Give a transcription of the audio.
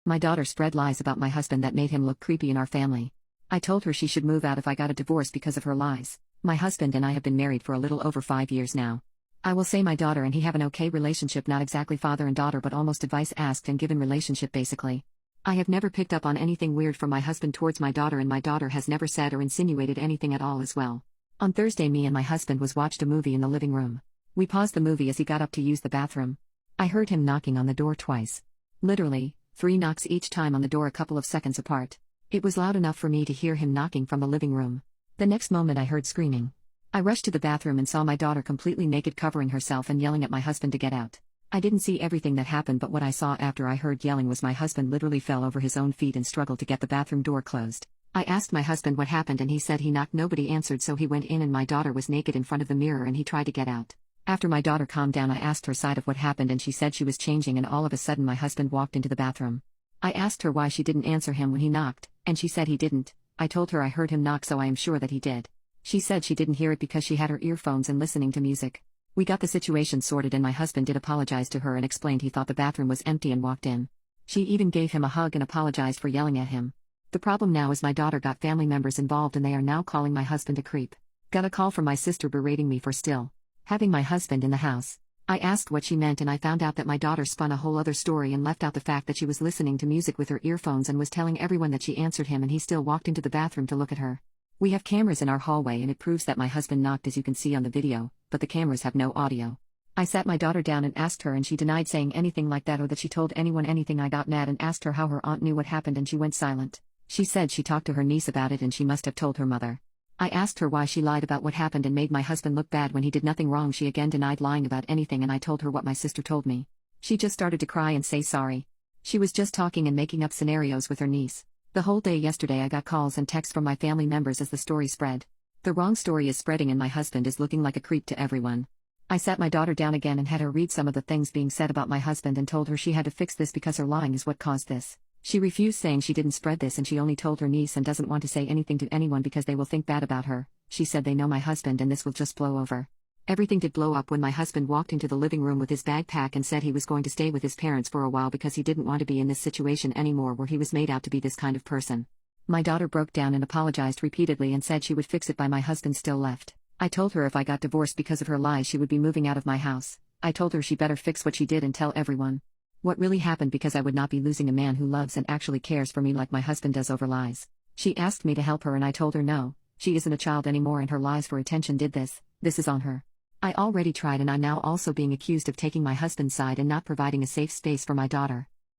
My daughter spread lies about my husband that made him look creepy in our family. I told her she should move out if I got a divorce because of her lies. My husband and I have been married for a little over 5 years now. I will say my daughter and he have an okay relationship, not exactly father and daughter but almost advice asked and given relationship basically. I have never picked up on anything weird from my husband towards my daughter, and my daughter has never said or insinuated anything at all as well. On Thursday, me and my husband watched a movie in the living room. We paused the movie as he got up to use the bathroom. I heard him knocking on the door twice. Literally, 3 knocks each time on the door a couple of seconds apart. It was loud enough for me to hear him knocking from the living room. The next moment I heard screaming. I rushed to the bathroom and saw my daughter completely naked, covering herself and yelling at my husband to get out. I didn't see everything that happened, but what I saw after I heard yelling was my husband literally fell over his own feet and struggled to get the bathroom door closed. I asked my husband what happened and he said he knocked, nobody answered, so he went in and my daughter was naked in front of the mirror and he tried to get out. After my daughter calmed down, I asked her side of what happened and she said she was changing and all of a sudden my husband walked into the bathroom. I asked her why she didn't answer him when he knocked, and she said he didn't. I told her I heard him knock, so I am sure that he did. She said she didn't hear it because she had her earphones and listening to music. We got the situation sorted and my husband did apologize to her and explained he thought the bathroom was empty and walked in. She even gave him a hug and apologized for yelling at him. The problem now is my daughter got family members involved and they are now calling my husband a creep. Got a call from my sister berating me for still having my husband in the house. I asked what she meant and I found out that my daughter spun a whole other story and left out the fact that she was listening to music with her earphones and was telling everyone that she answered him and he still walked into the bathroom to look at her. We have cameras in our hallway and it proves that my husband knocked, as you can see on the video, but the cameras have no audio. I sat my daughter down and asked her and she denied saying anything like that or that she told anyone anything. I got mad and asked her how her aunt knew what happened and she went silent. She said she talked to her niece about it and she must have told her mother. I asked her why she lied about what happened and made my husband look bad when he did nothing wrong. She again denied lying about anything and I told her what my sister told me. She just started to cry and say sorry. She was just talking and making up scenarios with her niece. The whole day yesterday I got calls and texts from my family members as the story spread. The wrong story is spreading and my husband is looking like a creep to everyone. I sat my daughter down again and had her read some of the things being said about my husband and told her she had to fix this because her lying is what caused this. She refused, saying she didn't spread this and she only told her niece and doesn't want to say anything to anyone because they will think bad about her. She said they know my husband and this will just blow over. Everything did blow up when my husband walked into the living room with his backpack and said he was going to stay with his parents for a while because he didn't want to be in this situation anymore where he was made out to be this kind of person. My daughter broke down and apologized repeatedly and said she would fix it, but my husband still left. I told her if I got divorced because of her lies she would be moving out of my house. I told her she better fix what she did and tell everyone what really happened because I would not be losing a man who loves and actually cares for me like my husband does over lies. She asked me to help her and I told her no, she isn't a child anymore and her lies for attention did this is on her. I already tried and I'm now also being accused of taking my husband's side and not providing a safe space for my daughter.